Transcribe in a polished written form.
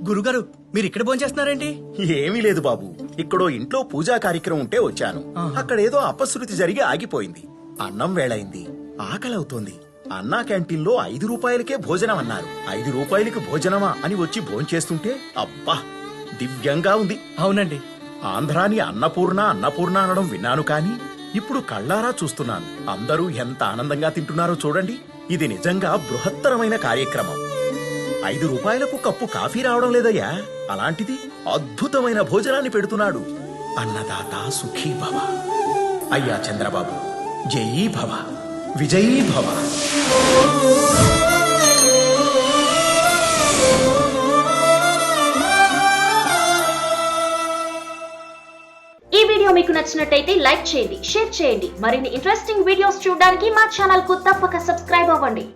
గురుగారు మీరు ఇక్కడ భోంచేస్తున్నారేంటి? ఏమీ లేదు బాబు, ఇక్కడో ఇంట్లో పూజా కార్యక్రమం ఉంటే వచ్చాను. అక్కడేదో అపశృతి జరిగి ఆగిపోయింది. అన్నం వేళైంది, ఆకలవుతోంది. అన్నా క్యాంటీన్లో 5 రూపాయలకే భోజనం అన్నారు. 5 రూపాయలకి భోజనమా అని వచ్చి భోంచేస్తుంటే అబ్బా దివ్యంగా ఉంది. అవునండి. ఆంధ్రాని అన్నపూర్ణ అన్నపూర్ణ అనడం విన్నాను కానీ ఇప్పుడు కళ్ళారా చూస్తున్నాను. అందరూ ఎంత ఆనందంగా తింటున్నారో చూడండి. ఇది నిజంగా బృహత్తరమైన కార్యక్రమం. 5 రూపాయలకు కప్పు కాఫీ రావడం లేదయ్యా, అలాంటిది అద్భుతమైన భోజనాన్ని పెడుతున్నాడు. అన్నదాత సుఖీ భవ. అయ్యా చంద్రబాబు, జయీ భవ, విజయీ భవ. ఈ వీడియో మీకు నచ్చినట్టయితే లైక్ చేయండి, షేర్ చేయండి. మరిన్ని ఇంట్రెస్టింగ్ వీడియోస్ చూడడానికి మా ఛానల్ కు తప్పక సబ్స్క్రైబ్ అవ్వండి.